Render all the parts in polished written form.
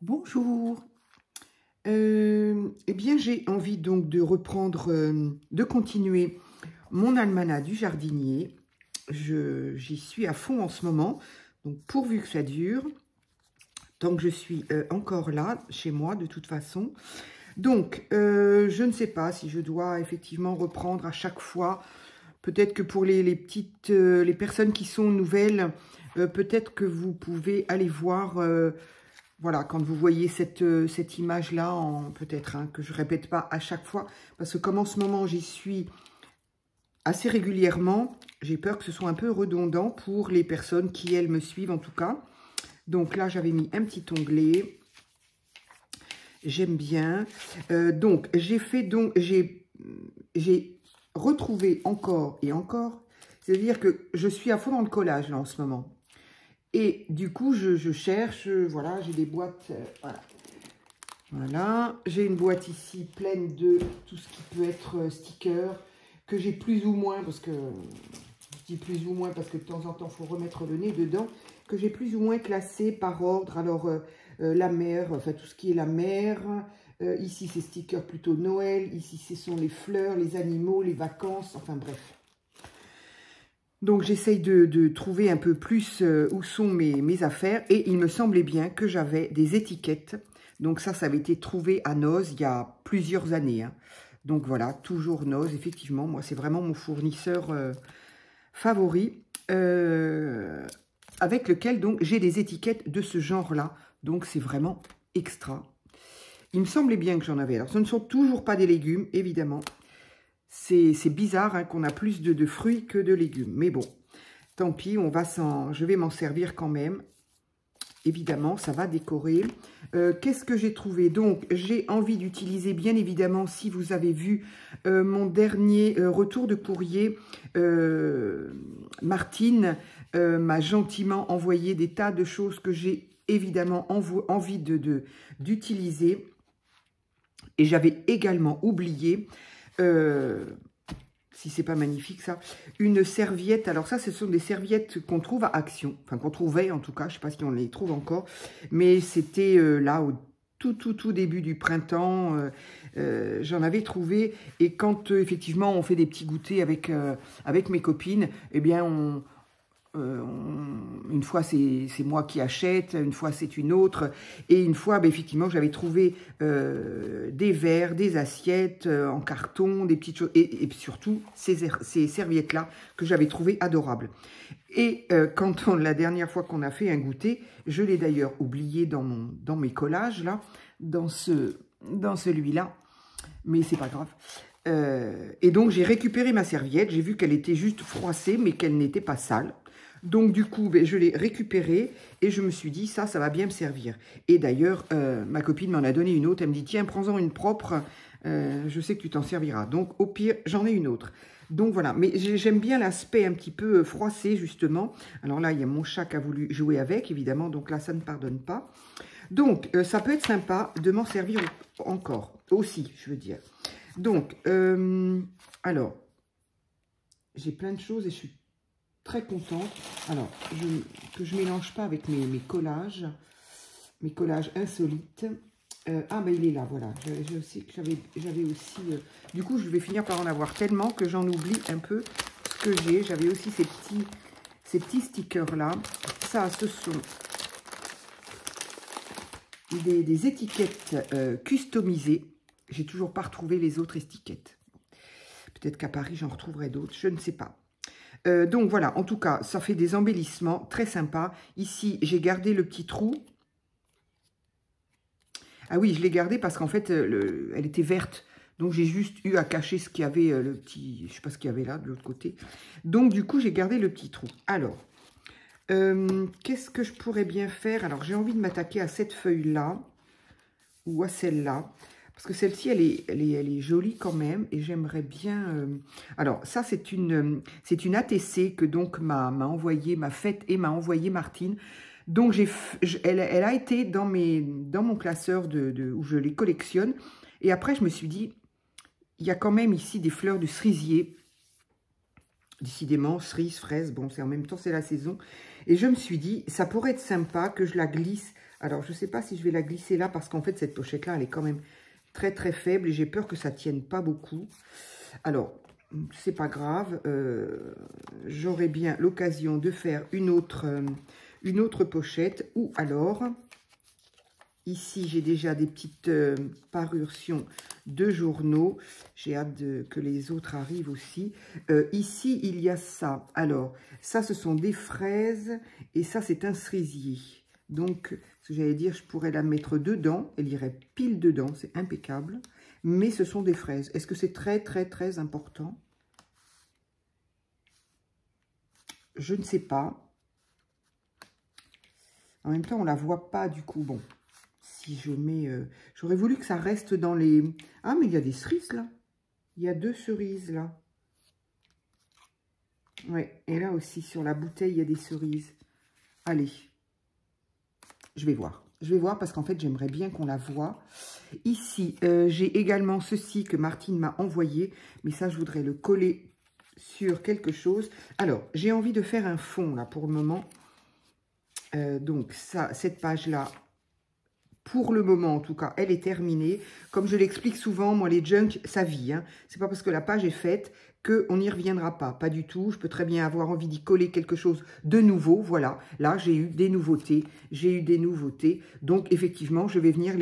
Bonjour. Eh bien, j'ai envie donc de reprendre, de continuer mon almanach du jardinier. J'y suis à fond en ce moment, donc pourvu que ça dure, tant que je suis encore là, chez moi de toute façon. Donc, je ne sais pas si je dois effectivement reprendre à chaque fois. Peut-être que pour les petites, les personnes qui sont nouvelles, peut-être que vous pouvez aller voir... voilà, quand vous voyez cette image-là, peut-être que je ne répète pas à chaque fois, parce que comme en ce moment, j'y suis assez régulièrement, j'ai peur que ce soit un peu redondant pour les personnes qui, elles, me suivent en tout cas. Donc là, j'avais mis un petit onglet. J'aime bien. Donc, j'ai retrouvé encore et encore, c'est-à-dire que je suis à fond dans le collage là en ce moment. Et du coup, je cherche, voilà, j'ai des boîtes, voilà. Voilà, j'ai une boîte ici pleine de tout ce qui peut être sticker, que j'ai plus ou moins, parce que, je dis plus ou moins parce que de temps en temps, il faut remettre le nez dedans, que j'ai plus ou moins classé par ordre. Alors, la mer, enfin tout ce qui est la mer, ici c'est sticker plutôt Noël, ici ce sont les fleurs, les animaux, les vacances, enfin bref. Donc, j'essaye de trouver un peu plus où sont mes affaires. Et il me semblait bien que j'avais des étiquettes. Donc, ça avait été trouvé à Noz il y a plusieurs années. Hein. Donc, voilà, toujours Noz, effectivement. Moi, c'est vraiment mon fournisseur favori. Avec lequel, donc, j'ai des étiquettes de ce genre-là. Donc, c'est vraiment extra. Il me semblait bien que j'en avais. Alors, ce ne sont toujours pas des légumes, évidemment. C'est bizarre hein, qu'on a plus de fruits que de légumes. Mais bon, tant pis, je vais m'en servir quand même. Évidemment, ça va décorer. Qu'est-ce que j'ai trouvé? Donc, j'ai envie d'utiliser, bien évidemment, si vous avez vu mon dernier retour de courrier, Martine m'a gentiment envoyé des tas de choses que j'ai évidemment envie d'utiliser. Et j'avais également oublié... si c'est pas magnifique ça, une serviette. Alors ça, ce sont des serviettes qu'on trouve à Action, enfin qu'on trouvait en tout cas, je sais pas si on les trouve encore, mais c'était là au tout début du printemps, j'en avais trouvé. Et quand effectivement on fait des petits goûters avec mes copines, eh bien une fois c'est moi qui achète, une fois c'est une autre, et une fois effectivement j'avais trouvé des verres, des assiettes en carton, des petites choses, et surtout ces serviettes là que j'avais trouvé adorables. Et la dernière fois qu'on a fait un goûter, je l'ai d'ailleurs oublié dans mes collages là, dans celui-là, mais c'est pas grave. Et donc j'ai récupéré ma serviette, j'ai vu qu'elle était juste froissée mais qu'elle n'était pas sale. Donc, du coup, je l'ai récupéré et je me suis dit, ça va bien me servir. Et d'ailleurs, ma copine m'en a donné une autre. Elle me dit, tiens, prends-en une propre. Je sais que tu t'en serviras. Donc, au pire, j'en ai une autre. Donc, voilà. Mais j'aime bien l'aspect un petit peu froissé, justement. Alors là, il y a mon chat qui a voulu jouer avec, évidemment. Donc là, ça ne pardonne pas. Donc, ça peut être sympa de m'en servir encore. Aussi, je veux dire. Donc, alors, j'ai plein de choses et je suis très contente. Alors, que je ne mélange pas avec mes collages insolites. Ah, ben il est là, voilà. Je sais que j'avais aussi... du coup, je vais finir par en avoir tellement que j'en oublie un peu ce que j'ai. J'avais aussi ces petits stickers-là. Ça, ce sont des étiquettes customisées. J'ai toujours pas retrouvé les autres étiquettes. Peut-être qu'à Paris, j'en retrouverai d'autres. Je ne sais pas. Donc voilà, en tout cas, ça fait des embellissements très sympas. Ici, j'ai gardé le petit trou. Ah oui, je l'ai gardé parce qu'en fait, elle était verte. Donc, j'ai juste eu à cacher ce qu'il y avait, le petit... Je ne sais pas ce qu'il y avait là, de l'autre côté. Donc, du coup, j'ai gardé le petit trou. Alors, qu'est-ce que je pourrais bien faire? Alors, j'ai envie de m'attaquer à cette feuille-là ou à celle-là. Parce que celle-ci, elle est jolie quand même. Et j'aimerais bien... Alors, ça, c'est une ATC que donc m'a faite et m'a envoyé Martine. Donc, elle a été dans mon classeur où je les collectionne. Et après, je me suis dit, il y a quand même ici des fleurs de cerisier. Décidément, cerises, fraises, bon, c'est en même temps, c'est la saison. Et je me suis dit, ça pourrait être sympa que je la glisse Alors, je ne sais pas si je vais la glisser là, parce qu'en fait, cette pochette-là, elle est quand même très, très faible. Et j'ai peur que ça ne tienne pas beaucoup. Alors, c'est pas grave. J'aurai bien l'occasion de faire une autre pochette. Ou alors, ici, j'ai déjà des petites parutions de journaux. J'ai hâte que les autres arrivent aussi. Ici, il y a ça. Alors, ça, ce sont des fraises. Et ça, c'est un cerisier. Donc, ce que j'allais dire, je pourrais la mettre dedans. Elle irait pile dedans. C'est impeccable. Mais ce sont des fraises. Est-ce que c'est très, très, très important? Je ne sais pas. En même temps, on ne la voit pas du coup. Bon, si je mets... J'aurais voulu que ça reste dans les... Ah, mais il y a des cerises là. Il y a 2 cerises là. Ouais, et là aussi, sur la bouteille, il y a des cerises. Allez, je vais voir. Je vais voir parce qu'en fait, j'aimerais bien qu'on la voie. Ici, j'ai également ceci que Martine m'a envoyé. Mais ça, je voudrais le coller sur quelque chose. Alors, j'ai envie de faire un fond là pour le moment. Donc, ça, cette page-là, pour le moment, en tout cas, elle est terminée. Comme je l'explique souvent, moi, les junk, ça vit. Hein. C'est pas parce que la page est faite qu'on n'y reviendra pas. Pas du tout. Je peux très bien avoir envie d'y coller quelque chose de nouveau. Voilà. Là, j'ai eu des nouveautés. J'ai eu des nouveautés. Donc, effectivement, je vais venir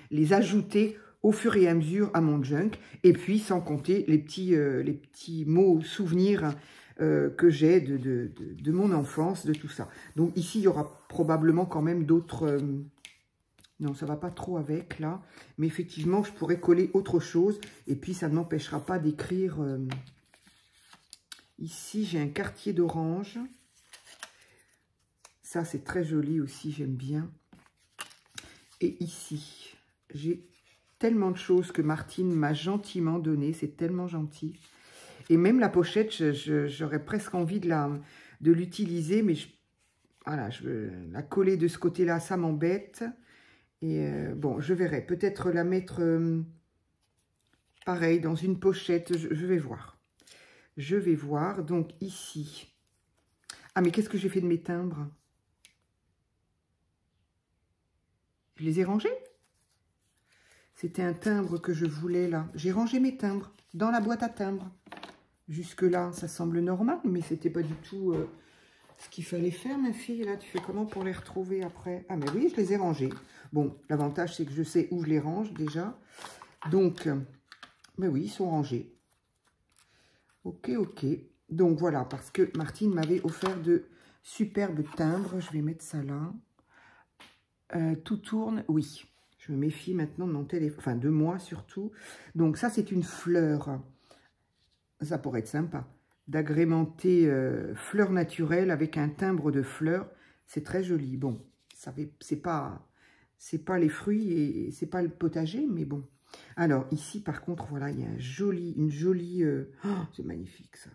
les ajouter au fur et à mesure à mon junk. Et puis, sans compter les petits mots souvenirs que j'ai de mon enfance, de tout ça. Donc, ici, il y aura probablement quand même d'autres... Non, ça ne va pas trop avec, là. Mais effectivement, je pourrais coller autre chose. Et puis, ça ne m'empêchera pas d'écrire... Ici, j'ai un quartier d'orange. Ça, c'est très joli aussi, j'aime bien. Et ici, j'ai tellement de choses que Martine m'a gentiment donné. C'est tellement gentil. Et même la pochette, j'aurais presque envie de l'utiliser. Mais voilà, je veux la coller de ce côté-là, ça m'embête. Et bon, je verrai. Peut-être la mettre pareil dans une pochette. Je vais voir. Je vais voir. Donc ici. Ah, mais qu'est-ce que j'ai fait de mes timbres? Je les ai rangés? C'était un timbre que je voulais là. J'ai rangé mes timbres dans la boîte à timbres. Jusque-là, ça semble normal, mais c'était pas du tout ce qu'il fallait faire, ma fille. Là, tu fais comment pour les retrouver après? Ah, mais oui, je les ai rangés. Bon, l'avantage, c'est que je sais où je les range déjà. Donc, mais oui, ils sont rangés. Ok, ok. Donc, voilà, parce que Martine m'avait offert de superbes timbres. Je vais mettre ça là. Tout tourne, oui. Je me méfie maintenant de mon téléphone, enfin de moi surtout. Donc, ça, c'est une fleur. Ça pourrait être sympa. D'agrémenter fleurs naturelles avec un timbre de fleurs. C'est très joli. Bon, c'est pas les fruits et c'est pas le potager, mais bon. Alors, ici, par contre, voilà, il y a une jolie... Oh, c'est magnifique, ça.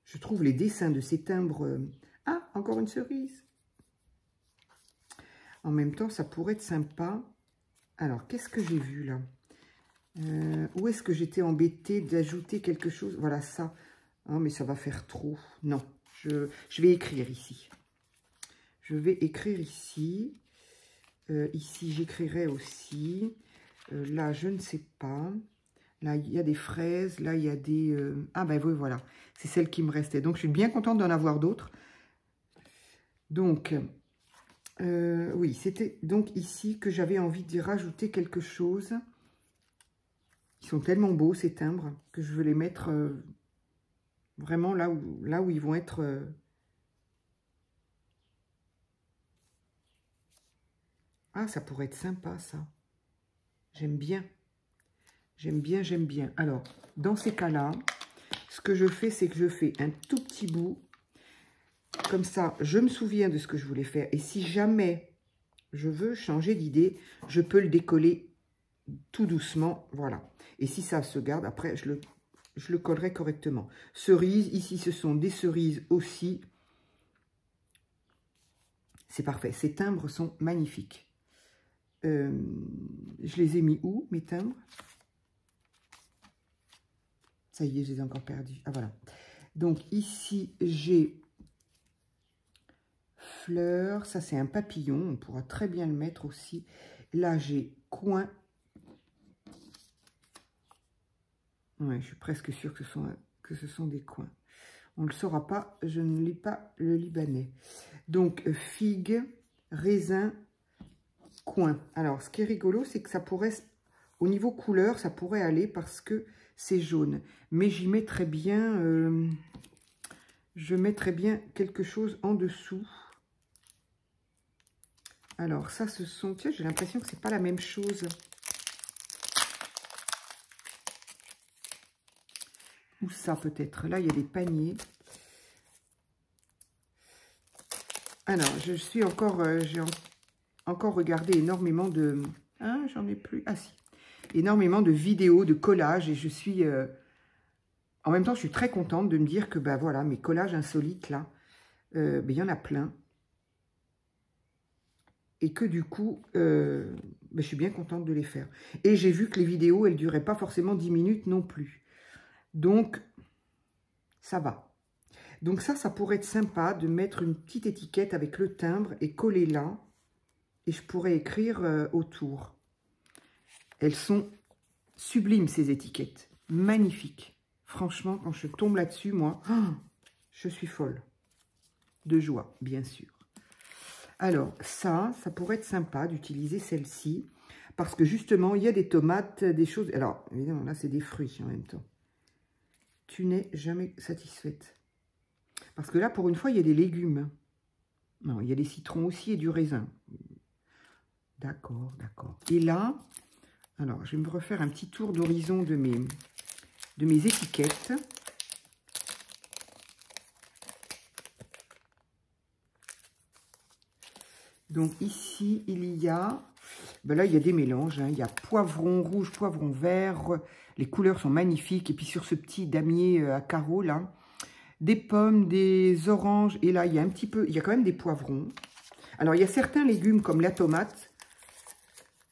Je trouve les dessins de ces timbres... Ah, encore une cerise. En même temps, ça pourrait être sympa. Alors, qu'est-ce que j'ai vu, là? Où est-ce que j'étais embêtée d'ajouter quelque chose? Voilà, ça. Oh, mais ça va faire trop. Non, je vais écrire ici. Je vais écrire ici. Ici, j'écrirai aussi. Là, je ne sais pas. Là, il y a des fraises. Là, il y a des... Ah, ben oui, voilà. C'est celle qui me restait. Donc, je suis bien contente d'en avoir d'autres. Donc, oui, c'était donc ici que j'avais envie d'y rajouter quelque chose. Ils sont tellement beaux, ces timbres, que je veux les mettre vraiment là où ils vont être... Ah, ça pourrait être sympa, ça. J'aime bien. J'aime bien, j'aime bien. Alors, dans ces cas-là, ce que je fais, c'est que je fais un tout petit bout. Comme ça, je me souviens de ce que je voulais faire. Et si jamais je veux changer d'idée, je peux le décoller tout doucement. Voilà. Et si ça se garde, après, je le collerai correctement. Cerises, ici, ce sont des cerises aussi. C'est parfait. Ces timbres sont magnifiques. Je les ai mis où, mes timbres? Ça y est, je les ai encore perdus. Ah, voilà. Donc, ici, j'ai fleur. Ça, c'est un papillon. On pourra très bien le mettre aussi. Là, j'ai coin. Ouais, je suis presque sûre que ce sont des coins. On ne le saura pas, je ne lis pas le libanais. Donc, figue, raisin, coin. Alors, ce qui est rigolo, c'est que ça pourrait, au niveau couleur, ça pourrait aller parce que c'est jaune. Mais j'y mettrais bien, je mettrais bien quelque chose en dessous. Alors, ça, ce sont, tiens, j'ai l'impression que c'est pas la même chose. Ou ça, peut-être. Là, il y a des paniers. Alors, je suis encore, j'ai encore regardé énormément de... Ah, j'en ai plus. Ah, si. Énormément de vidéos, de collages. Et je suis... en même temps, je suis très contente de me dire que, ben voilà, mes collages insolites, là, ben, il y en a plein. Et que du coup, ben, je suis bien contente de les faire. Et j'ai vu que les vidéos, elles ne duraient pas forcément 10 minutes non plus. Donc, ça va. Donc ça pourrait être sympa de mettre une petite étiquette avec le timbre et coller là. Et je pourrais écrire autour. Elles sont sublimes, ces étiquettes. Magnifiques. Franchement, quand je tombe là-dessus, moi, oh, je suis folle. De joie, bien sûr. Alors, ça pourrait être sympa d'utiliser celle-ci. Parce que justement, il y a des tomates, des choses... Alors, évidemment, là, c'est des fruits en même temps. Tu n'es jamais satisfaite. Parce que là, pour une fois, il y a des légumes. Non, il y a des citrons aussi et du raisin. D'accord, d'accord. Et là, alors, je vais me refaire un petit tour d'horizon de mes étiquettes. Donc ici, il y a... Ben là, il y a des mélanges. Hein. Il y a poivron rouge, poivron vert. Les couleurs sont magnifiques. Et puis sur ce petit damier à carreaux, là, des pommes, des oranges. Et là, il y a un petit peu... Il y a quand même des poivrons. Alors, il y a certains légumes comme la tomate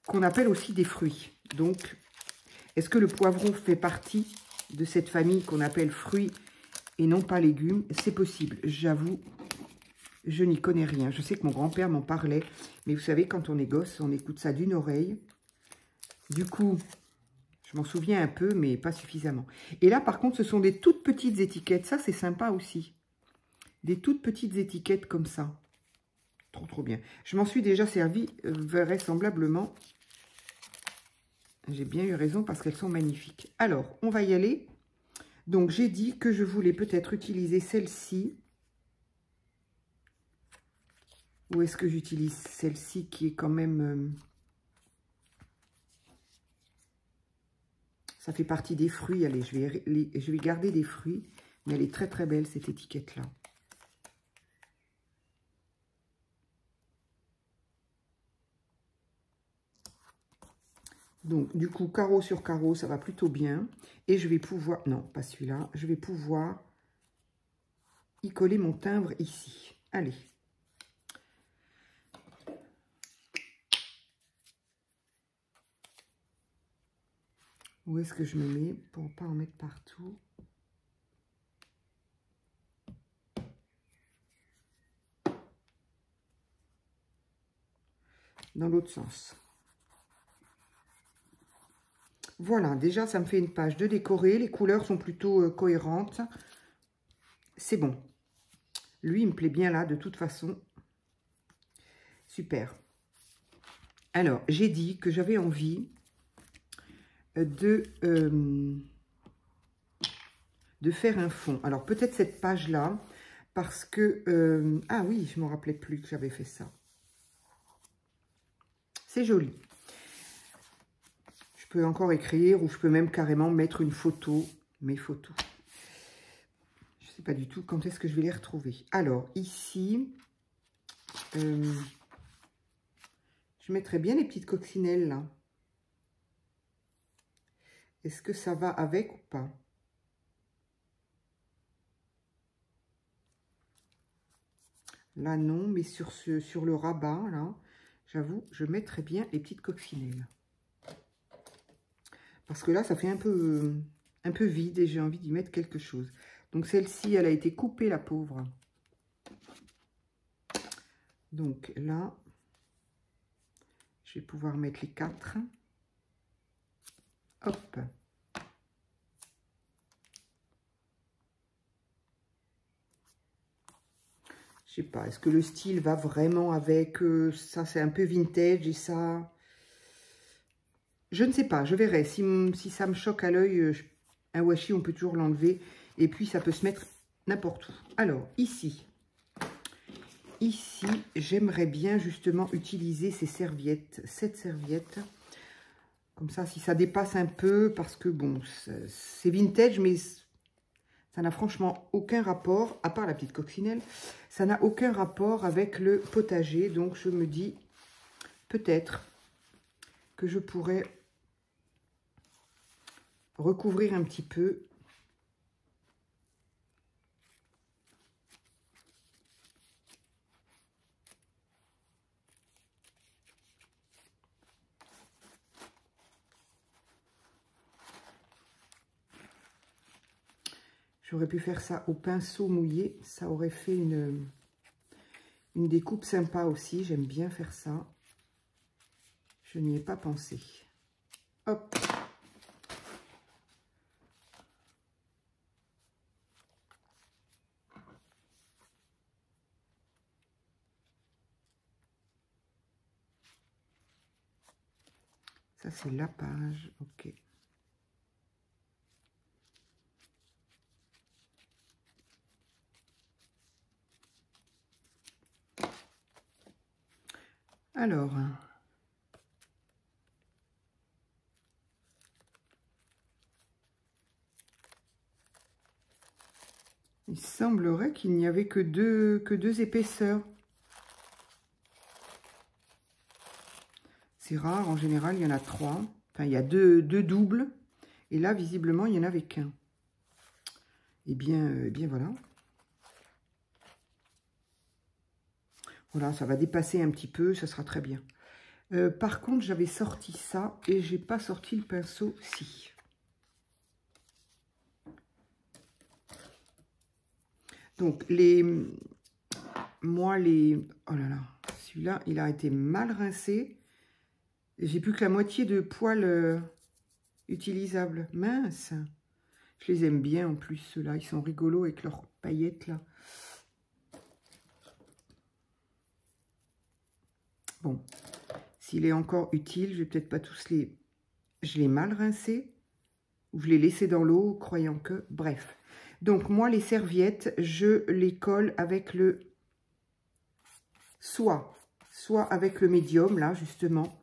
qu'on appelle aussi des fruits. Donc, est-ce que le poivron fait partie de cette famille qu'on appelle fruits et non pas légumes? C'est possible, j'avoue, je n'y connais rien. Je sais que mon grand-père m'en parlait, mais vous savez, quand on est gosse, on écoute ça d'une oreille. Du coup, je m'en souviens un peu, mais pas suffisamment. Et là, par contre, ce sont des toutes petites étiquettes. Ça, c'est sympa aussi. Des toutes petites étiquettes comme ça. Trop, trop bien. Je m'en suis déjà servi vraisemblablement. J'ai bien eu raison parce qu'elles sont magnifiques. Alors, on va y aller. Donc, j'ai dit que je voulais peut-être utiliser celle-ci. Ou est-ce que j'utilise celle-ci qui est quand même... ça fait partie des fruits. Allez, je vais garder des fruits. Mais elle est très, très belle, cette étiquette-là. Donc, du coup, carreau sur carreau, ça va plutôt bien. Et je vais pouvoir... Non, pas celui-là. Je vais pouvoir y coller mon timbre ici. Allez. Où est-ce que je me mets pour ne pas en mettre partout? Dans l'autre sens. Voilà, déjà, ça me fait une page de décorer. Les couleurs sont plutôt cohérentes. C'est bon. Lui, il me plaît bien là, de toute façon. Super. Alors, j'ai dit que j'avais envie de faire un fond. Alors, peut-être cette page-là, parce que... ah oui, je ne me rappelais plus que j'avais fait ça. C'est joli. Je peux encore écrire ou je peux même carrément mettre une photo, mes photos. Je ne sais pas du tout quand est-ce que je vais les retrouver. Alors, ici, je mettrai bien les petites coccinelles là. Est-ce que ça va avec ou pas? Là, non, mais sur le rabat, là, j'avoue, je mettrai bien les petites coccinelles. Parce que là, ça fait un peu vide et j'ai envie d'y mettre quelque chose. Donc, celle-ci, elle a été coupée, la pauvre. Donc là, je vais pouvoir mettre les 4. Hop. Je sais pas, est-ce que le style va vraiment avec ça, c'est un peu vintage et ça... Je ne sais pas, je verrai. Si ça me choque à l'œil, un washi, on peut toujours l'enlever. Et puis, ça peut se mettre n'importe où. Alors, ici, j'aimerais bien justement utiliser ces serviettes, cette serviette. Comme ça, si ça dépasse un peu, parce que bon, c'est vintage, mais ça n'a franchement aucun rapport, à part la petite coccinelle, ça n'a aucun rapport avec le potager. Donc, je me dis peut-être que je pourrais recouvrir un petit peu. J'aurais pu faire ça au pinceau mouillé. Ça aurait fait une découpe sympa aussi. J'aime bien faire ça. Je n'y ai pas pensé. Hop. Ça, c'est la page. Ok. Alors, il semblerait qu'il n'y avait que deux épaisseurs. C'est rare, en général, il y en a 3. Enfin, il y a deux doubles. Et là, visiblement, il n'y en avait qu'un. Eh bien, voilà. Voilà, ça va dépasser un petit peu, ça sera très bien. Par contre, j'avais sorti ça et j'ai pas sorti le pinceau-ci. Donc, oh là là, celui-là, il a été mal rincé. J'ai plus que la moitié de poils utilisables. Mince. Je les aime bien en plus, ceux-là. Ils sont rigolos avec leurs paillettes, là. Bon, s'il est encore utile, je vais peut-être pas tous les... Je l'ai mal rincé, ou je l'ai laissé dans l'eau, croyant que... Bref. Donc, moi, les serviettes, je les colle avec le... Soit avec le médium, là, justement.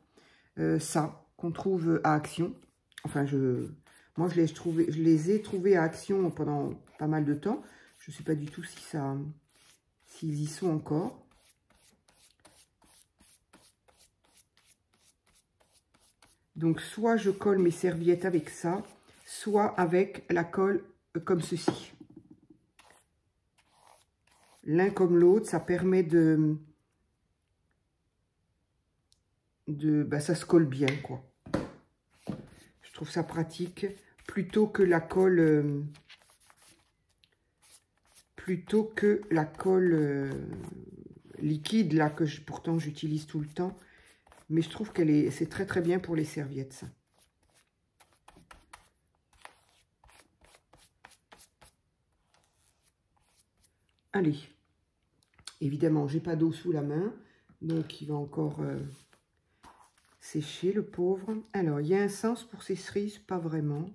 Ça, qu'on trouve à Action. Enfin, moi, je les ai trouvés à Action pendant pas mal de temps. Je ne sais pas du tout s'ils y sont encore. Donc, soit je colle mes serviettes avec ça, soit avec la colle comme ceci. L'un comme l'autre, ça permet ça se colle bien, quoi. Je trouve ça pratique, plutôt que la colle... liquide, là, que pourtant j'utilise tout le temps. Mais je trouve c'est très très bien pour les serviettes, ça. Allez. Évidemment, j'ai pas d'eau sous la main, donc il va encore sécher, le pauvre. Alors, il y a un sens pour ces cerises, pas vraiment.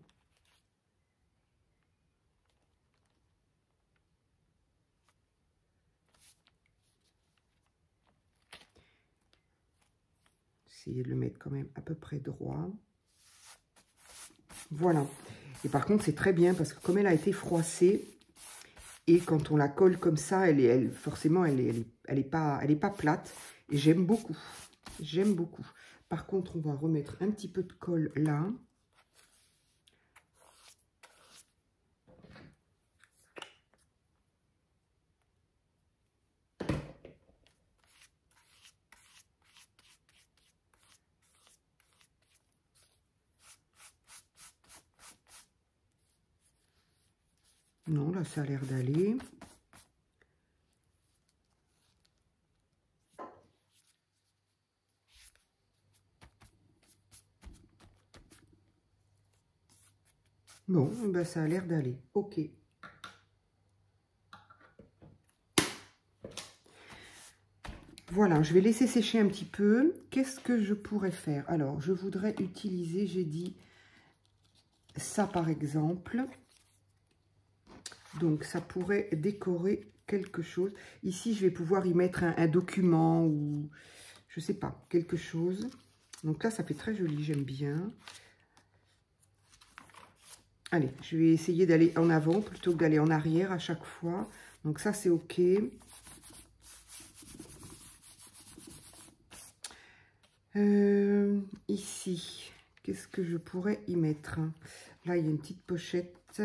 Essayer de le mettre quand même à peu près droit. Voilà. Et par contre, c'est très bien parce que comme elle a été froissée, et quand on la colle comme ça, forcément, elle est pas plate. Et j'aime beaucoup. J'aime beaucoup. Par contre, on va remettre un petit peu de colle là. Non, là, ça a l'air d'aller. Bon, ben ça a l'air d'aller. Ok. Voilà, je vais laisser sécher un petit peu. Qu'est-ce que je pourrais faire? Alors, je voudrais utiliser, j'ai dit, ça par exemple. Donc, ça pourrait décorer quelque chose. Ici, je vais pouvoir y mettre un document ou, je sais pas, quelque chose. Donc là, ça fait très joli, j'aime bien. Allez, je vais essayer d'aller en avant plutôt que d'aller en arrière à chaque fois. Donc ça, c'est OK. Ici, qu'est-ce que je pourrais y mettre? Là, il y a une petite pochette.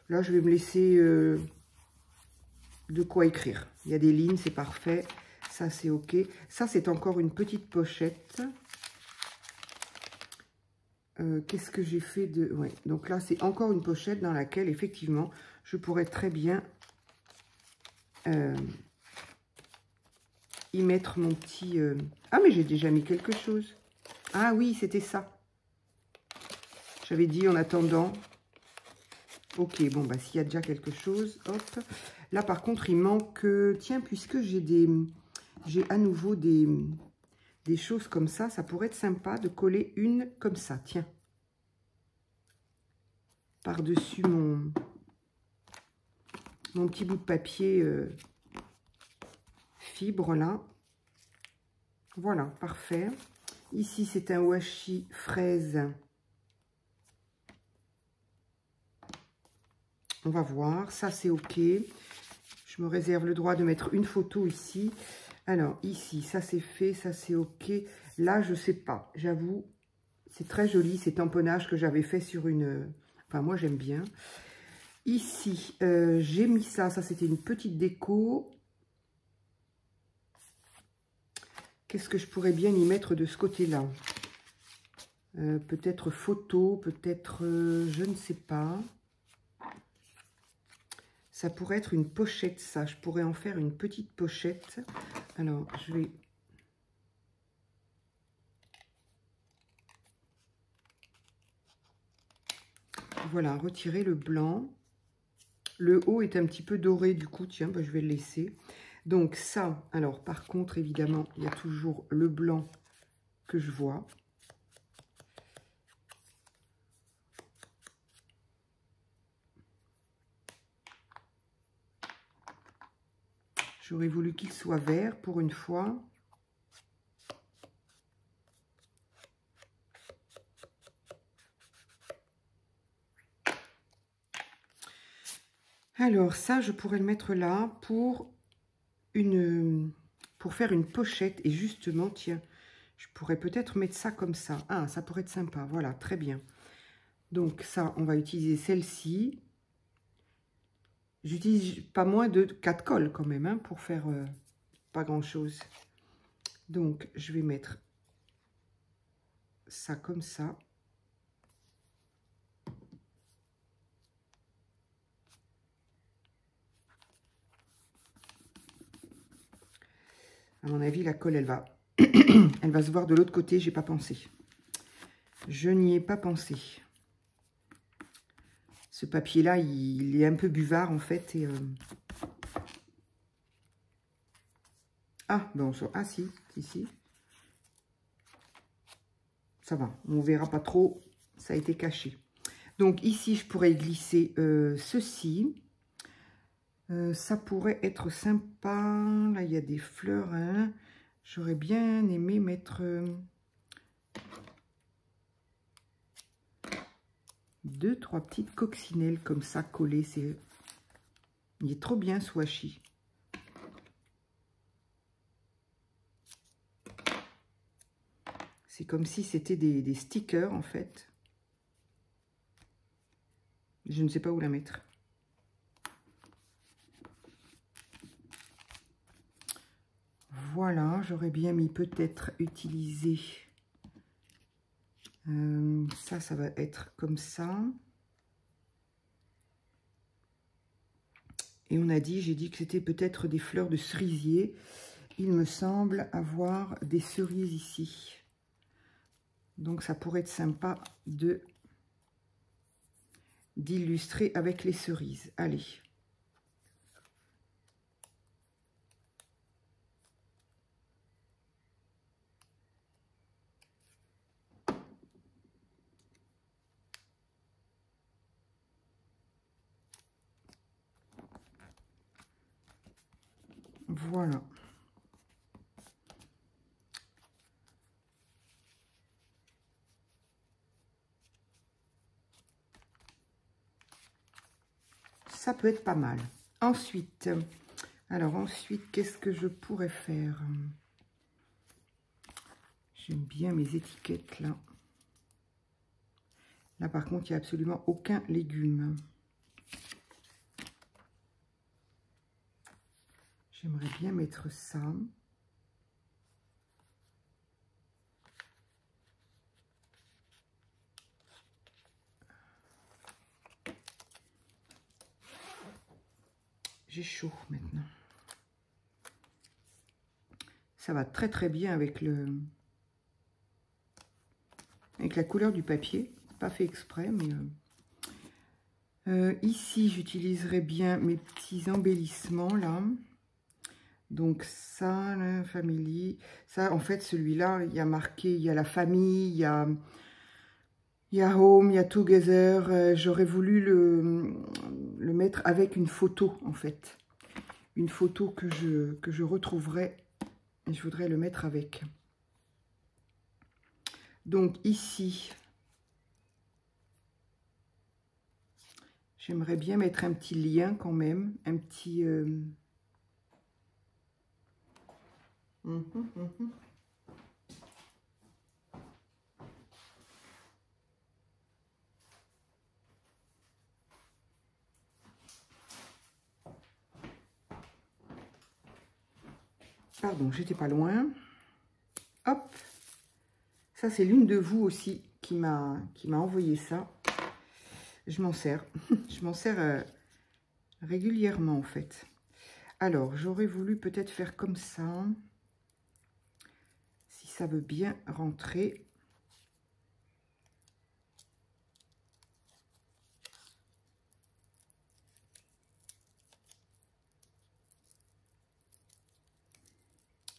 Là, je vais me laisser de quoi écrire. Il y a des lignes, c'est parfait. Ça, c'est OK. Ça, c'est encore une petite pochette. Qu'est-ce que j'ai fait de... Ouais, donc là, c'est encore une pochette dans laquelle, effectivement, je pourrais très bien y mettre mon petit... Ah, mais j'ai déjà mis quelque chose. Ah oui, c'était ça. J'avais dit en attendant. Ok, bon, bah s'il y a déjà quelque chose, hop. Là, par contre, il manque... Tiens, puisque j'ai à nouveau des choses comme ça pourrait être sympa de coller une comme ça, tiens. Par-dessus mon petit bout de papier fibre, là. Voilà, parfait. Ici, c'est un washi fraise. On va voir, ça c'est OK. Je me réserve le droit de mettre une photo ici. Alors, ici, ça c'est fait, ça c'est OK. Là, je sais pas, j'avoue, c'est très joli, ces tamponnages que j'avais fait sur une... Enfin, moi, j'aime bien. Ici, j'ai mis ça c'était une petite déco. Qu'est-ce que je pourrais bien y mettre de ce côté-là? Peut-être photo, peut-être, je ne sais pas. Ça pourrait être une pochette, ça. Je pourrais en faire une petite pochette. Alors, je vais... Voilà, retirer le blanc. Le haut est un petit peu doré, du coup, tiens, bah, je vais le laisser. Donc ça, alors par contre, évidemment, il y a toujours le blanc que je vois. J'aurais voulu qu'il soit vert pour une fois. Alors ça, je pourrais le mettre là pour faire une pochette. Et justement, tiens, je pourrais peut-être mettre ça comme ça. Ah, ça pourrait être sympa. Voilà, très bien. Donc ça, on va utiliser celle-ci. J'utilise pas moins de 4 cols quand même, hein, pour faire pas grand-chose. Donc, je vais mettre ça comme ça. À mon avis, la colle, elle va se voir de l'autre côté. J'ai pas pensé. Je n'y ai pas pensé. Ce papier-là, il est un peu buvard, en fait. Et, ah, bon, ah si, ici. Ça va, on verra pas trop. Ça a été caché. Donc, ici, je pourrais glisser ceci. Ça pourrait être sympa. Là, il y a des fleurs. Hein. J'aurais bien aimé mettre... 2-3 petites coccinelles comme ça collées. Il est trop bien ce washi. C'est comme si c'était des stickers en fait. Je ne sais pas où la mettre. Voilà, j'aurais bien mis peut-être utiliser... ça va être comme ça. Et on a dit, j'ai dit que c'était peut-être des fleurs de cerisier. Il me semble avoir des cerises ici. Donc ça pourrait être sympa de d'illustrer avec les cerises. Allez. Voilà. Ça peut être pas mal. Ensuite, qu'est-ce que je pourrais faire? J'aime bien mes étiquettes là. Là, par contre, il n'y a absolument aucun légume. J'aimerais bien mettre ça. J'ai chaud maintenant. Ça va très très bien avec la couleur du papier. Pas fait exprès, mais ici j'utiliserai bien mes petits embellissements là. Donc ça, la famille, ça en fait celui-là, il y a marqué, il y a la famille, il y a home, il y a together. J'aurais voulu le mettre avec une photo en fait. Une photo que je retrouverai et je voudrais le mettre avec. Donc ici, j'aimerais bien mettre un petit lien quand même, un petit... Pardon, j'étais pas loin. Hop. Ça, c'est l'une de vous aussi qui m'a envoyé ça. Je m'en sers. Je m'en sers régulièrement, en fait. Alors, j'aurais voulu peut-être faire comme ça. Si ça veut bien rentrer.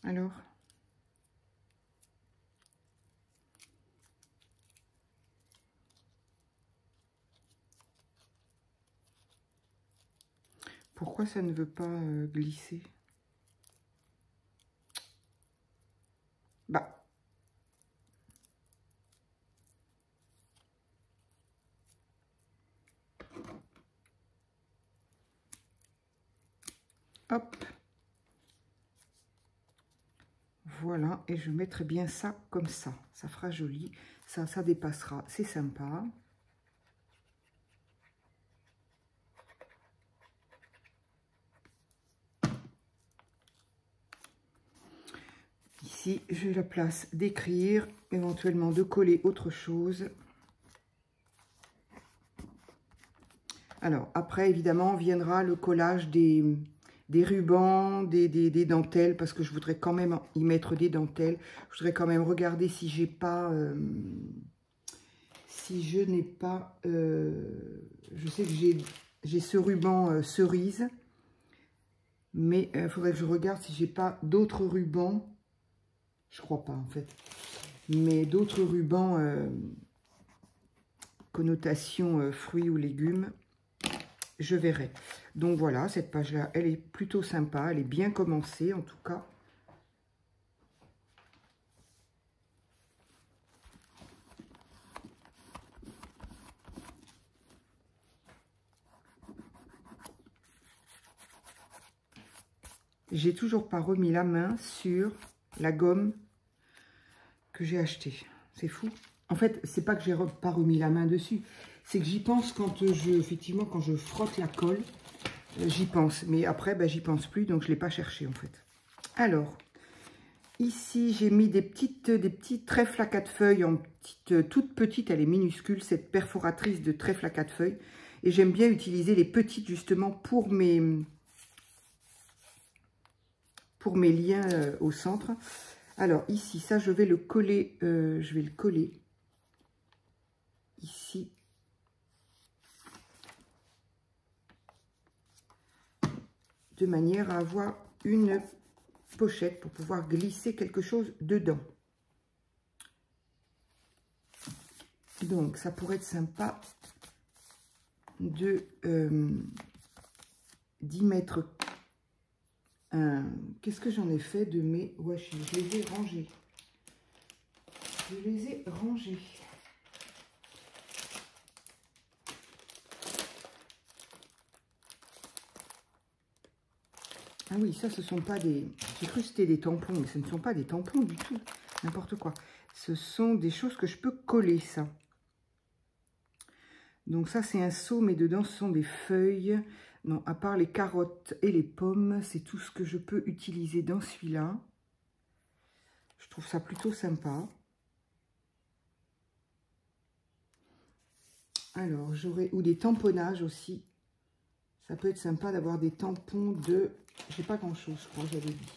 Alors, pourquoi ça ne veut pas glisser? Bah. Hop. Voilà, et je mettrai bien ça comme ça. Ça fera joli. Ça dépassera. C'est sympa. Ici, j'ai la place d'écrire, éventuellement de coller autre chose. Alors, après, évidemment, viendra le collage des rubans, des dentelles, parce que je voudrais quand même y mettre des dentelles. Je voudrais quand même regarder si j'ai pas... si je n'ai pas... je sais que j'ai ce ruban cerise, mais il faudrait que je regarde si j'ai pas d'autres rubans. Je crois pas, en fait. Mais d'autres rubans connotation fruits ou légumes. Je verrai. Donc voilà, cette page-là, elle est plutôt sympa. Elle est bien commencée, en tout cas. J'ai toujours pas remis la main sur la gomme que j'ai achetée. C'est fou. En fait, c'est pas que j'ai pas remis la main dessus. C'est que j'y pense quand effectivement, quand je frotte la colle. J'y pense, mais après, ben, j'y pense plus, donc je ne l'ai pas cherché en fait. Alors, ici, j'ai mis des petits trèfles à 4 feuilles en toute petite, elle est minuscule, cette perforatrice de trèfle à 4 feuilles. Et j'aime bien utiliser les petites justement pour mes liens au centre. Alors ici, ça, je vais le coller, ici. de manière à avoir une pochette pour pouvoir glisser quelque chose dedans. Donc, ça pourrait être sympa de d'y mettre un... Qu'est-ce que j'en ai fait de mes washi? Je les ai rangés. Je les ai rangés. Ah oui, ça, ce sont pas des... J'ai cru que c'était des tampons, mais ce ne sont pas des tampons du tout. N'importe quoi. Ce sont des choses que je peux coller, ça. Donc ça, c'est un seau, mais dedans, ce sont des feuilles. Non, à part les carottes et les pommes, c'est tout ce que je peux utiliser dans celui-là. Je trouve ça plutôt sympa. Alors, j'aurais... Ou des tamponnages aussi. Ça peut être sympa d'avoir des tampons de... J'ai pas grand-chose, je crois, j'avais dit.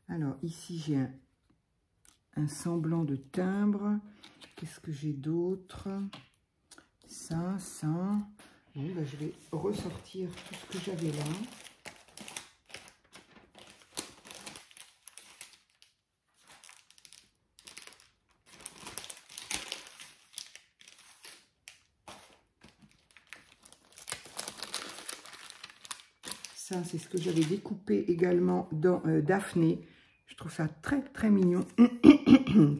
Alors, ici, j'ai un semblant de timbre. Qu'est-ce que j'ai d'autre? Ça. Bon, ben, je vais ressortir tout ce que j'avais là. Ça, c'est ce que j'avais découpé également dans Daphné. Je trouve ça très, très mignon.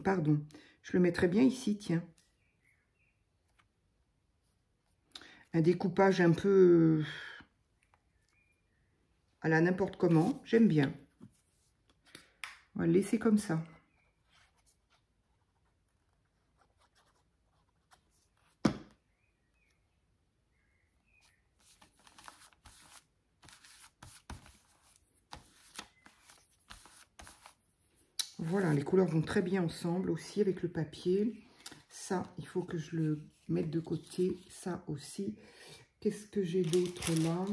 Pardon. Je le mettrais bien ici, tiens. Un découpage un peu à la n'importe comment. J'aime bien. On va le laisser comme ça. Voilà, les couleurs vont très bien ensemble aussi avec le papier. Ça, il faut que je le mette de côté. Ça aussi. Qu'est-ce que j'ai d'autre là?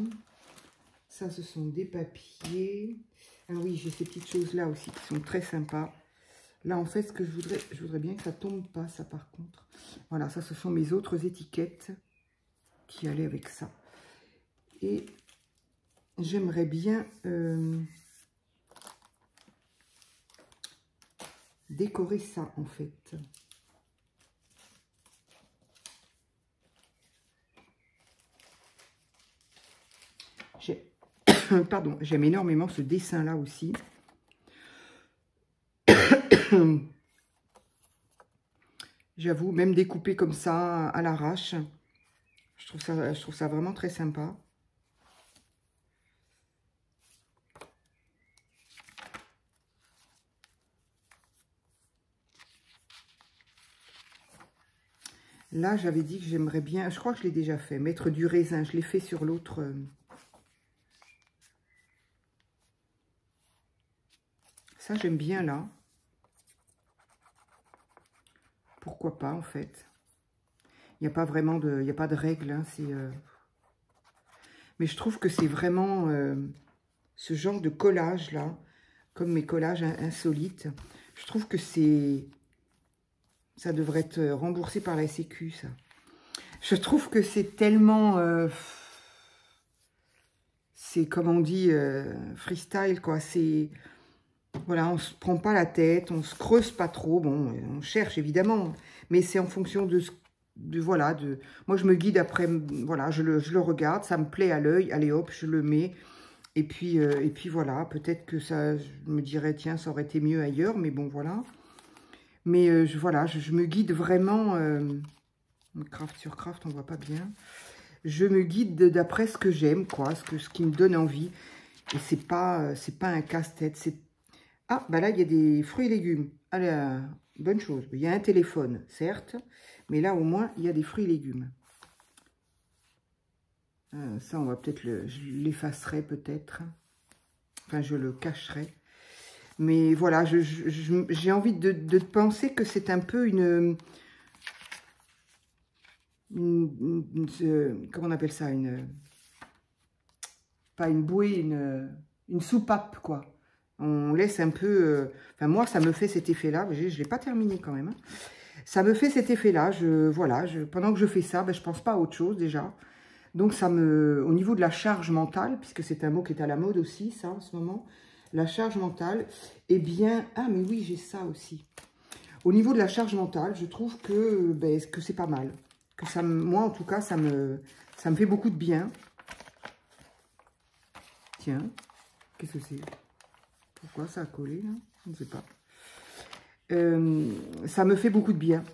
Ça, ce sont des papiers. Ah oui, j'ai ces petites choses-là aussi qui sont très sympas. Là, en fait, ce que je voudrais bien que ça tombe pas, ça, par contre. Voilà, ça, ce sont mes autres étiquettes qui allaient avec ça. Et j'aimerais bien... décorer ça en fait. Pardon, j'aime énormément ce dessin là aussi. J'avoue, même découpé comme ça à l'arrache, je trouve ça vraiment très sympa. Là, j'avais dit que j'aimerais bien, je crois que je l'ai déjà fait, mettre du raisin. Je l'ai fait sur l'autre. Ça, j'aime bien là. Pourquoi pas, en fait. Il n'y a pas vraiment de, il n'y a pas de règle. Hein, mais je trouve que c'est vraiment ce genre de collage là, comme mes collages insolites. Je trouve que c'est... Ça devrait être remboursé par la Sécu, ça. Je trouve que c'est tellement... c'est, comme on dit, freestyle, quoi. C'est... Voilà, on se prend pas la tête, on se creuse pas trop. Bon, on cherche, évidemment. Mais c'est en fonction voilà, moi, je me guide après... Voilà, je le regarde, ça me plaît à l'œil. Allez, hop, je le mets. Et puis voilà, peut-être que ça... Je me dirais, tiens, ça aurait été mieux ailleurs. Mais bon, voilà. Mais voilà, je me guide vraiment, craft sur craft, on voit pas bien. Je me guide d'après ce que j'aime, quoi, ce qui me donne envie. Et c'est pas un casse-tête. Ah, bah là, il y a des fruits et légumes. Allez, bonne chose. Il y a un téléphone, certes, mais là, au moins, il y a des fruits et légumes. Ça, on va peut-être je l'effacerai peut-être. Enfin, je le cacherai. Mais voilà, j'ai envie de penser que c'est un peu comment on appelle ça, pas une bouée, une soupape, quoi. On laisse un peu... enfin, moi, ça me fait cet effet-là. Je ne l'ai pas terminé quand même. Hein. Ça me fait cet effet-là. Voilà, pendant que je fais ça, ben, je pense pas à autre chose déjà. Donc, au niveau de la charge mentale, puisque c'est un mot qui est à la mode aussi, ça, en ce moment, la charge mentale, eh bien... Ah, mais oui, j'ai ça aussi. Au niveau de la charge mentale, je trouve que c'est pas mal. Moi, en tout cas, ça me fait beaucoup de bien. Tiens, qu'est-ce que c'est? Pourquoi ça a collé, là? Je ne sais pas. Ça me fait beaucoup de bien.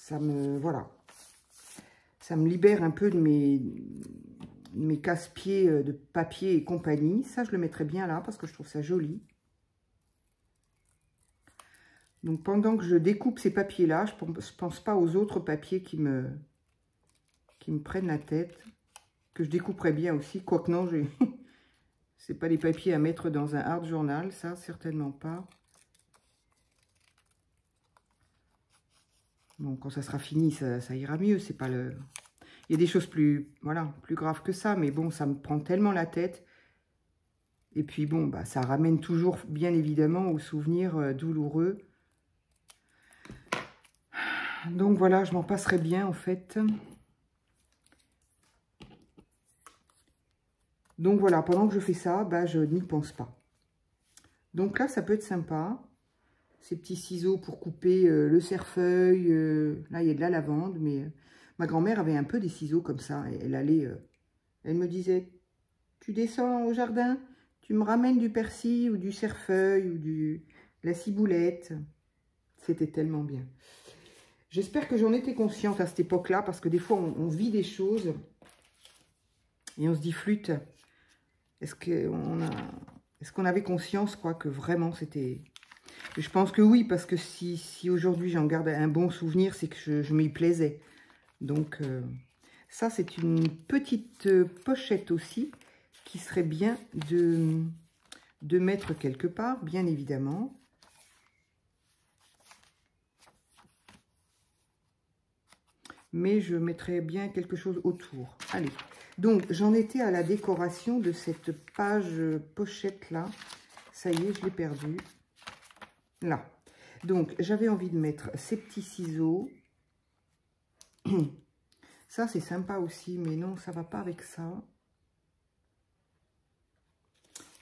Voilà. Ça me libère un peu de mes casse-pieds de papier et compagnie. Ça, je le mettrais bien là parce que je trouve ça joli. Donc, pendant que je découpe ces papiers-là, je ne pense pas aux autres papiers qui me prennent la tête. Que je découperais bien aussi. Quoique non, c'est pas des papiers à mettre dans un art journal. Ça, certainement pas. Bon, quand ça sera fini, ça ira mieux. C'est pas le... Il y a des choses plus graves que ça. Mais bon, ça me prend tellement la tête. Et puis bon, bah, ça ramène toujours, bien évidemment, aux souvenirs douloureux. Donc voilà, je m'en passerai bien, en fait. Donc voilà, pendant que je fais ça, bah, je n'y pense pas. Donc là, ça peut être sympa. Ces petits ciseaux pour couper le cerfeuil. Là, il y a de la lavande, mais ma grand-mère avait un peu des ciseaux comme ça. Et elle me disait, tu descends au jardin, tu me ramènes du persil ou du cerfeuil ou de la ciboulette. C'était tellement bien. J'espère que j'en étais consciente à cette époque-là, parce que des fois, on vit des choses et on se dit, flûte, est-ce qu'on avait conscience, quoi, que vraiment c'était... Je pense que oui, parce que si aujourd'hui j'en garde un bon souvenir, c'est que je m'y plaisais. Donc, ça, c'est une petite pochette aussi qui serait bien de mettre quelque part, bien évidemment. Mais je mettrais bien quelque chose autour. Allez, donc j'en étais à la décoration de cette page pochette-là. Ça y est, je l'ai perdue. Là. Donc, j'avais envie de mettre ces petits ciseaux. Ça, c'est sympa aussi, mais non, ça va pas avec ça.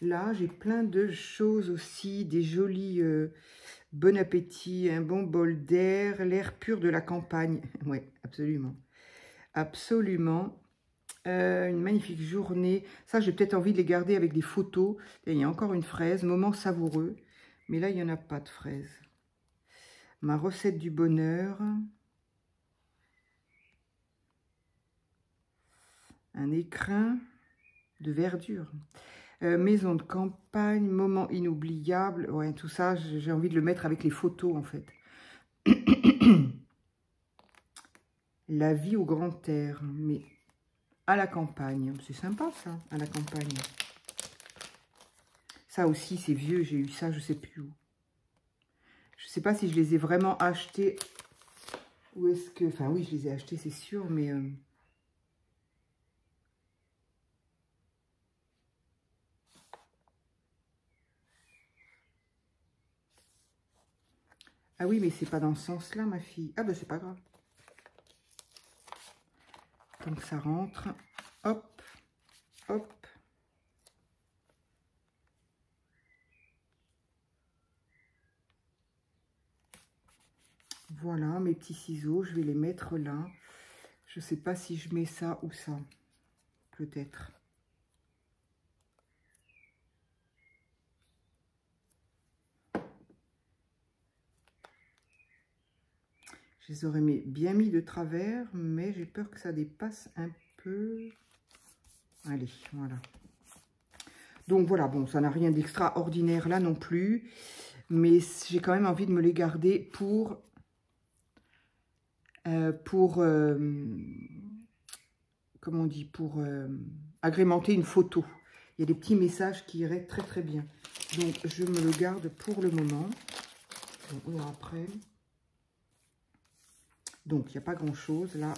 Là, j'ai plein de choses aussi, des jolis bon appétit, un bon bol d'air, l'air pur de la campagne. Oui, absolument. Absolument. Une magnifique journée. Ça, j'ai peut-être envie de les garder avec des photos. Et il y a encore une fraise, moment savoureux. Mais là, il n'y en a pas de fraise. Ma recette du bonheur. Un écrin de verdure. Maison de campagne, moment inoubliable. Ouais, tout ça, j'ai envie de le mettre avec les photos, en fait. La vie au grand air, mais à la campagne. C'est sympa, ça, à la campagne. Ça aussi, c'est vieux. J'ai eu ça, je sais plus où. Je sais pas si je les ai vraiment achetés. Ou est-ce que... Enfin, oui, je les ai achetés, c'est sûr, mais... Ah oui, mais c'est pas dans ce sens-là, ma fille. Ah ben, c'est pas grave. Tant que ça rentre. Hop, hop. Voilà, mes petits ciseaux, je vais les mettre là. Je sais pas si je mets ça ou ça. Peut-être. Je les aurais bien mis de travers, mais j'ai peur que ça dépasse un peu. Allez, voilà. Donc voilà, bon, ça n'a rien d'extraordinaire là non plus. Mais j'ai quand même envie de me les garder pour comment on dit, pour agrémenter une photo. Il y a des petits messages qui iraient très très bien. Donc je me le garde pour le moment. On verra après. Donc il n'y a pas grand chose là.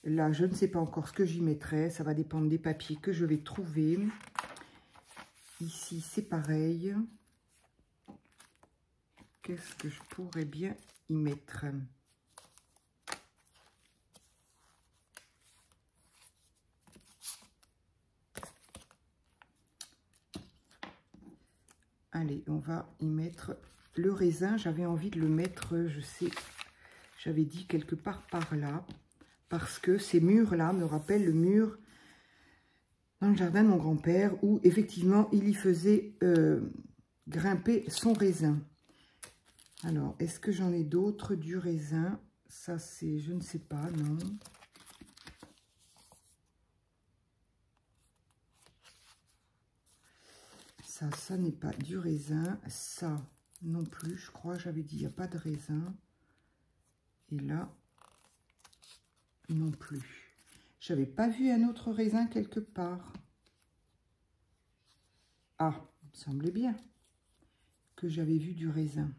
Là, je ne sais pas encore ce que j'y mettrai. Ça va dépendre des papiers que je vais trouver. Ici, c'est pareil. Qu'est-ce que je pourrais bien y mettre? Allez, on va y mettre le raisin. J'avais envie de le mettre, je sais, j'avais dit quelque part par là, parce que ces murs-là me rappellent le mur dans le jardin de mon grand-père, où effectivement, il y faisait grimper son raisin. Alors, est-ce que j'en ai d'autres du raisin? Ça, c'est, je ne sais pas, non. Ça n'est pas du raisin. Ça, non plus, je crois, j'avais dit, il n'y a pas de raisin. Et là, non plus. J'avais pas vu un autre raisin quelque part. Ah, il me semblait bien que j'avais vu du raisin.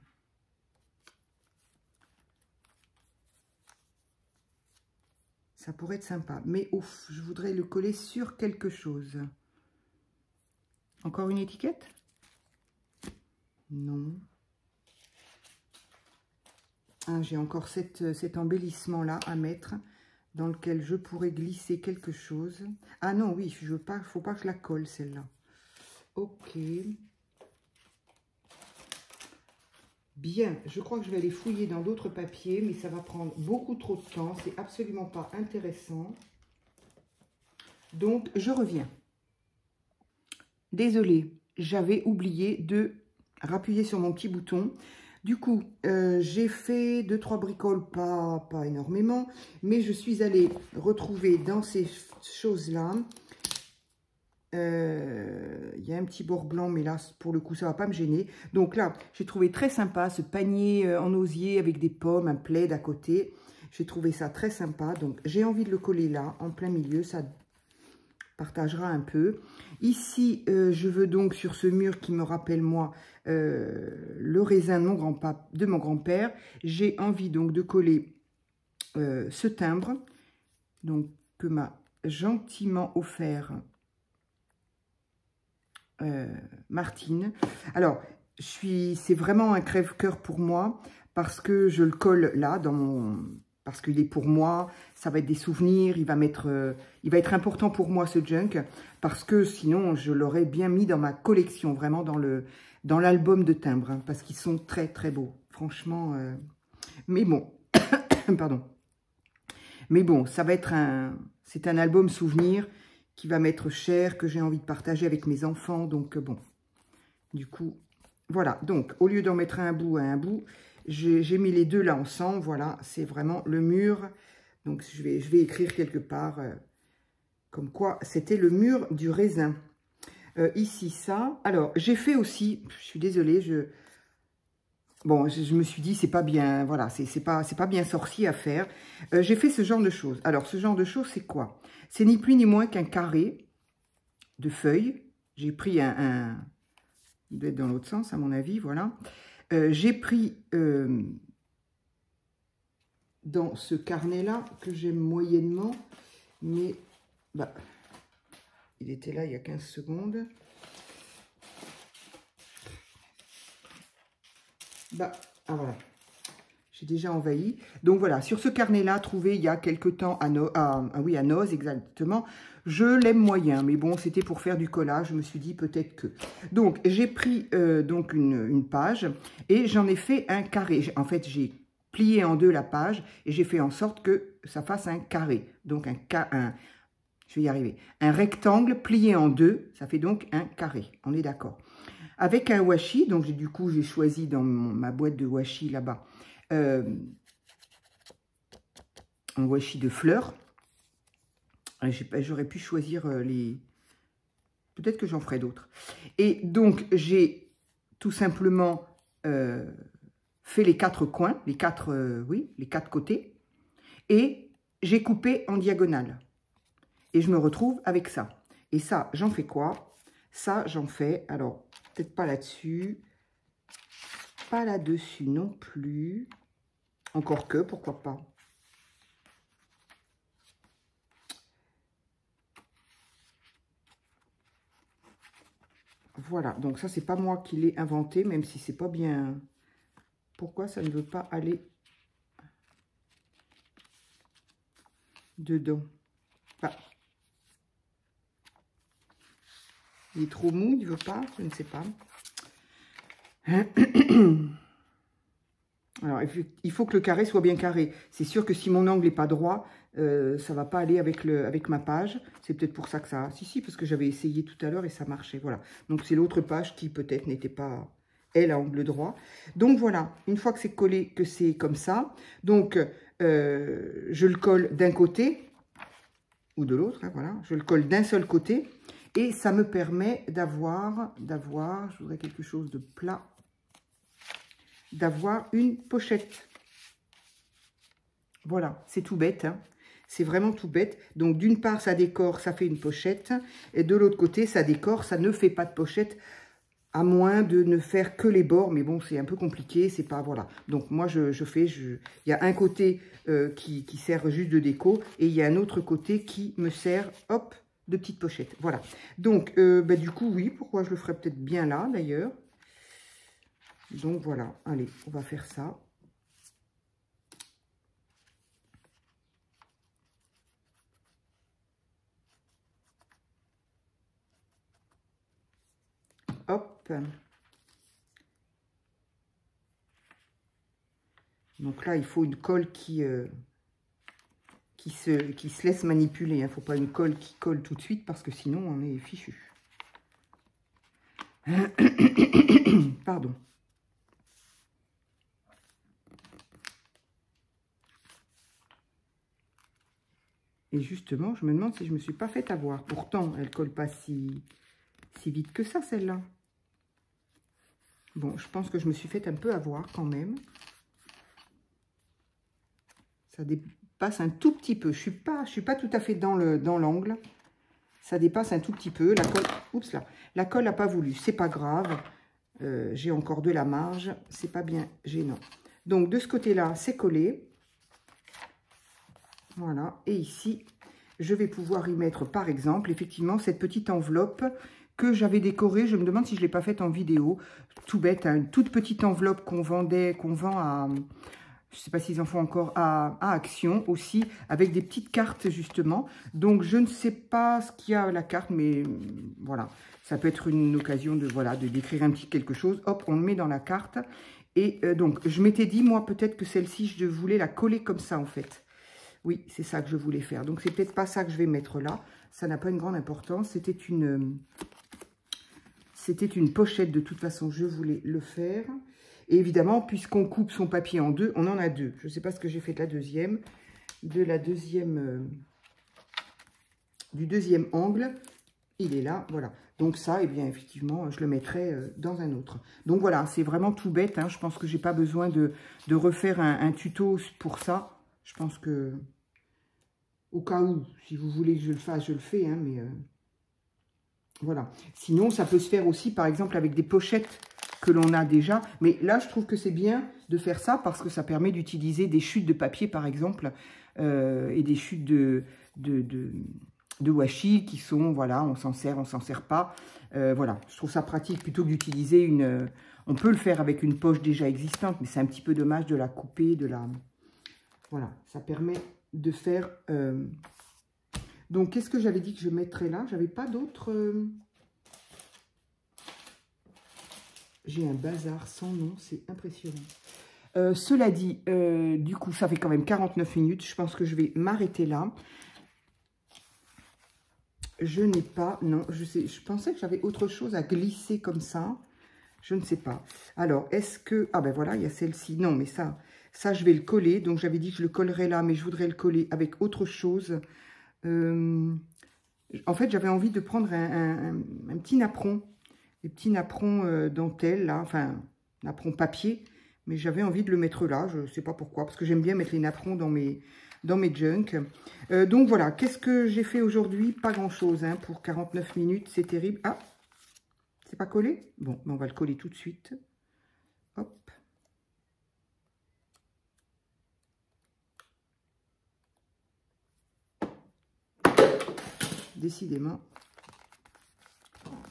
Ça pourrait être sympa. Mais ouf, je voudrais le coller sur quelque chose. Encore une étiquette? Non. Ah, j'ai encore cet embellissement-là à mettre, dans lequel je pourrais glisser quelque chose. Ah non, oui, je veux pas, faut pas que je la colle, celle-là. Ok. Bien, je crois que je vais aller fouiller dans d'autres papiers, mais ça va prendre beaucoup trop de temps. C'est absolument pas intéressant. Donc, je reviens. Désolée, j'avais oublié de rappuyer sur mon petit bouton. Du coup, j'ai fait 2-3 bricoles, pas énormément, mais je suis allée retrouver dans ces choses-là. Il y a un petit bord blanc, mais là, pour le coup, ça ne va pas me gêner. Donc là, j'ai trouvé très sympa ce panier en osier avec des pommes, un plaid à côté. J'ai trouvé ça très sympa. Donc, j'ai envie de le coller là, en plein milieu. Ça partagera un peu. Ici, je veux donc, sur ce mur qui me rappelle, moi, le raisin de mon grand-père, j'ai envie donc de coller ce timbre, donc que m'a gentiment offert Martine. Alors, c'est vraiment un crève-cœur pour moi, parce que je le colle là, parce qu'il est pour moi, ça va être des souvenirs, il va être important pour moi ce junk, parce que sinon je l'aurais bien mis dans ma collection, vraiment dans l'album de timbres, hein, parce qu'ils sont très très beaux, franchement. Mais bon, pardon. Mais bon, ça va être c'est un album souvenir qui va m'être cher, que j'ai envie de partager avec mes enfants, donc bon. Du coup, voilà. Donc, au lieu d'en mettre un bout à un bout, j'ai mis les deux là ensemble. Voilà, c'est vraiment le mur. Donc, je vais écrire quelque part comme quoi c'était le mur du raisin. Ici, ça. Alors, j'ai fait aussi, je suis désolée, bon, je me suis dit, c'est pas bien, voilà, c'est pas bien sorcier à faire. J'ai fait ce genre de choses. Alors, ce genre de choses, c'est quoi? C'est ni plus ni moins qu'un carré de feuilles. J'ai pris il doit être dans l'autre sens, à mon avis, voilà. J'ai pris dans ce carnet-là, que j'aime moyennement, mais bah, il était là il y a 15 secondes. Bah, ah voilà, j'ai déjà envahi. Donc voilà, sur ce carnet-là, trouvé il y a quelque temps à Noz, exactement. Je l'aime moyen, mais bon, c'était pour faire du collage. Je me suis dit peut-être que. Donc, j'ai pris donc une page et j'en ai fait un carré. En fait, j'ai plié en deux la page et j'ai fait en sorte que ça fasse un carré. Donc, je vais y arriver. Un rectangle plié en deux, ça fait donc un carré. On est d'accord. Avec un washi, donc du coup, j'ai choisi dans ma boîte de washi là-bas, un washi de fleurs. J'aurais pu choisir les... Peut-être que j'en ferai d'autres. Et donc, j'ai tout simplement fait les 4 coins, les quatre côtés. Et j'ai coupé en diagonale. Et je me retrouve avec ça. Et ça, j'en fais quoi? Ça, j'en fais, alors, peut-être pas là-dessus. Pas là-dessus non plus. Encore que, pourquoi pas. Voilà, donc ça, c'est pas moi qui l'ai inventé, même si c'est pas bien. Pourquoi ça ne veut pas aller dedans? Ah. Il est trop mou, il ne veut pas, je ne sais pas. Alors, il faut que le carré soit bien carré. C'est sûr que si mon angle n'est pas droit, ça ne va pas aller avec ma page. C'est peut-être pour ça que ça... Si, parce que j'avais essayé tout à l'heure et ça marchait. Voilà. Donc, c'est l'autre page qui peut-être n'était pas, elle, à angle droit. Donc, voilà. Une fois que c'est collé, que c'est comme ça. Donc, je le colle d'un côté ou de l'autre. Hein, voilà. Je le colle d'un seul côté. Et ça me permet d'avoir, je voudrais quelque chose de plat, d'avoir une pochette. Voilà, c'est tout bête, hein. C'est vraiment tout bête. Donc, d'une part, ça décore, ça fait une pochette. Et de l'autre côté, ça décore, ça ne fait pas de pochette, à moins de ne faire que les bords. Mais bon, c'est un peu compliqué, c'est pas... Voilà. Donc, moi, il y a un côté qui sert juste de déco, et il y a un autre côté qui me sert, hop, de petite pochette. Voilà. Donc, du coup, oui, pourquoi je le ferais peut-être bien là, d'ailleurs. Donc, voilà. Allez, on va faire ça. Hop. Donc là, il faut une colle qui se laisse manipuler. Il ne faut pas une colle qui colle tout de suite parce que sinon, on est fichu. Pardon. Et justement, je me demande si je ne me suis pas fait avoir. Pourtant, elle ne colle pas si vite que ça, celle-là. Bon, je pense que je me suis fait un peu avoir quand même. Ça dépasse un tout petit peu. Je suis pas tout à fait dans l'angle. Ça dépasse un tout petit peu. La colle, oups là, la colle n'a pas voulu. C'est pas grave. J'ai encore de la marge. C'est pas bien gênant. Donc, de ce côté-là, c'est collé. Voilà. Et ici, je vais pouvoir y mettre, par exemple, effectivement, cette petite enveloppe que j'avais décorée. Je me demande si je ne l'ai pas faite en vidéo. Tout bête, hein, une toute petite enveloppe qu'on vend à... Je ne sais pas s'ils en font encore à Action aussi, avec des petites cartes justement. Donc, je ne sais pas ce qu'il y a à la carte, mais voilà. Ça peut être une occasion de d'écrire un petit quelque chose. Hop, on le met dans la carte. Et donc, je m'étais dit, moi, peut-être que celle-ci, je voulais la coller comme ça, en fait. Oui, c'est ça que je voulais faire. Donc, c'est peut-être pas ça que je vais mettre là. Ça n'a pas une grande importance. C'était une pochette, de toute façon, je voulais le faire. Et évidemment, puisqu'on coupe son papier en deux, on en a deux. Je ne sais pas ce que j'ai fait de la deuxième. Du deuxième angle, il est là, voilà. Donc ça, eh bien, effectivement, je le mettrai dans un autre. Donc voilà, c'est vraiment tout bête, hein. Je pense que j'ai pas besoin de refaire un tuto pour ça. Je pense que, au cas où, si vous voulez que je le fasse, je le fais, hein, mais voilà. Sinon, ça peut se faire aussi, par exemple, avec des pochettes que l'on a déjà. Mais là, je trouve que c'est bien de faire ça parce que ça permet d'utiliser des chutes de papier, par exemple, et des chutes de washi qui sont, voilà, on s'en sert pas. Voilà, je trouve ça pratique plutôt que d'utiliser une... on peut le faire avec une poche déjà existante, mais c'est un petit peu dommage de la couper, Voilà, ça permet de faire... Donc, qu'est-ce que j'avais dit que je mettrais là? J'avais pas d'autres... J'ai un bazar sans nom, c'est impressionnant. Cela dit, du coup, ça fait quand même 49 minutes. Je pense que je vais m'arrêter là. Je n'ai pas... Non, je pensais que j'avais autre chose à glisser comme ça. Je ne sais pas. Alors, est-ce que... Ah ben voilà, il y a celle-ci. Non, mais ça, je vais le coller. Donc, j'avais dit que je le collerais là, mais je voudrais le coller avec autre chose. En fait, j'avais envie de prendre un petit napperon. Des petits napperons dentelle, là, enfin, napperon papier, mais j'avais envie de le mettre là, je ne sais pas pourquoi, parce que j'aime bien mettre les napperons dans mes junk. Donc voilà, qu'est-ce que j'ai fait aujourd'hui? Pas grand-chose, hein, pour 49 minutes, c'est terrible. Ah, c'est pas collé? Bon, on va le coller tout de suite. Hop. Décidément.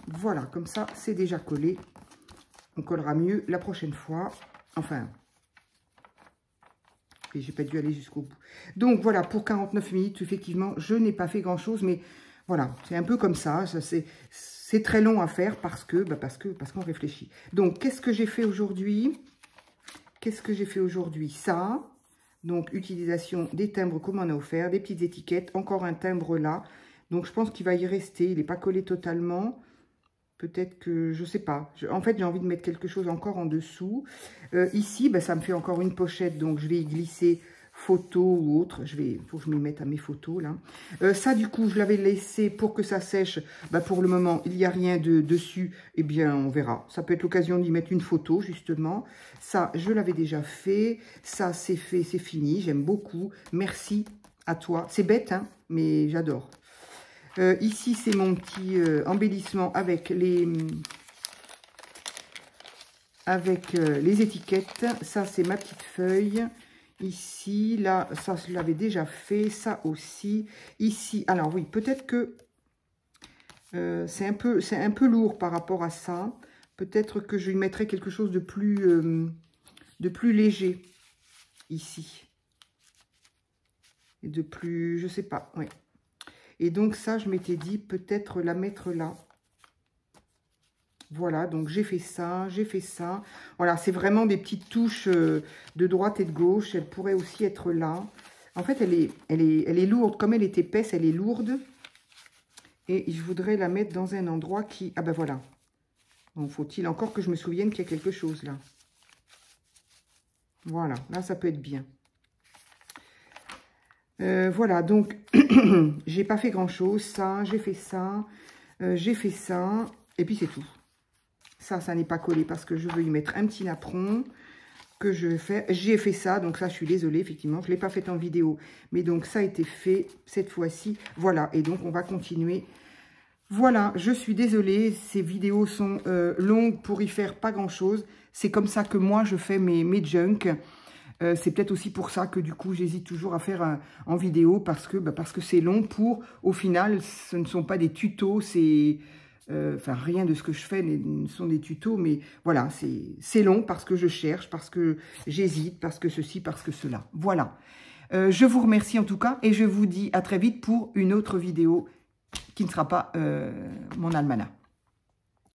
Voilà, comme ça, c'est déjà collé. On collera mieux la prochaine fois. Enfin, et j'ai pas dû aller jusqu'au bout. Donc, voilà, pour 49 minutes, effectivement, je n'ai pas fait grand-chose, mais voilà, c'est un peu comme ça. C'est c'est très long à faire parce qu'on réfléchit. Donc, qu'est-ce que j'ai fait aujourd'hui? Qu'est-ce que j'ai fait aujourd'hui? Ça, donc utilisation des timbres qu'on m'en a offert, des petites étiquettes, encore un timbre là. Donc, je pense qu'il va y rester, il n'est pas collé totalement. Peut-être que, je sais pas. En fait, j'ai envie de mettre quelque chose encore en dessous. Ici, ben, ça me fait encore une pochette, donc je vais y glisser photo ou autre. Faut que je m'y mette à mes photos, là. Ça, du coup, je l'avais laissé pour que ça sèche. Ben, pour le moment, il n'y a rien dessus. Eh bien, on verra. Ça peut être l'occasion d'y mettre une photo, justement. Ça, je l'avais déjà fait. Ça, c'est fait, c'est fini. J'aime beaucoup. Merci à toi. C'est bête, hein, mais j'adore. Ici, c'est mon petit embellissement avec les étiquettes. Ça, c'est ma petite feuille. Ici, là, ça, je l'avais déjà fait. Ça aussi. Ici, alors oui, peut-être que c'est un peu lourd par rapport à ça. Peut-être que je lui mettrai quelque chose de plus léger ici. Et de plus, je sais pas, oui. Et donc ça, je m'étais dit peut-être la mettre là. Voilà, donc j'ai fait ça, j'ai fait ça. Voilà, c'est vraiment des petites touches de droite et de gauche. Elle pourrait aussi être là. En fait, elle est lourde. Comme elle est épaisse, elle est lourde. Et je voudrais la mettre dans un endroit qui... Ah ben voilà. Donc, faut-il encore que je me souvienne qu'il y a quelque chose là. Voilà, là, ça peut être bien. Voilà, donc, j'ai pas fait grand-chose. Ça, j'ai fait ça. J'ai fait ça. Et puis, c'est tout. Ça n'est pas collé parce que je veux y mettre un petit napperon que je fais. J'ai fait ça, donc ça, je suis désolée, effectivement. Je ne l'ai pas fait en vidéo. Mais donc, ça a été fait cette fois-ci. Voilà, et donc, on va continuer. Voilà, je suis désolée. Ces vidéos sont longues pour y faire pas grand-chose. C'est comme ça que moi, je fais mes junks. C'est peut-être aussi pour ça que du coup j'hésite toujours à faire en vidéo parce que c'est long pour, au final, ce ne sont pas des tutos, c'est, enfin rien de ce que je fais ne sont des tutos, mais voilà, c'est long parce que je cherche, parce que j'hésite, parce que ceci, parce que cela. Voilà, je vous remercie en tout cas et je vous dis à très vite pour une autre vidéo qui ne sera pas mon almanach.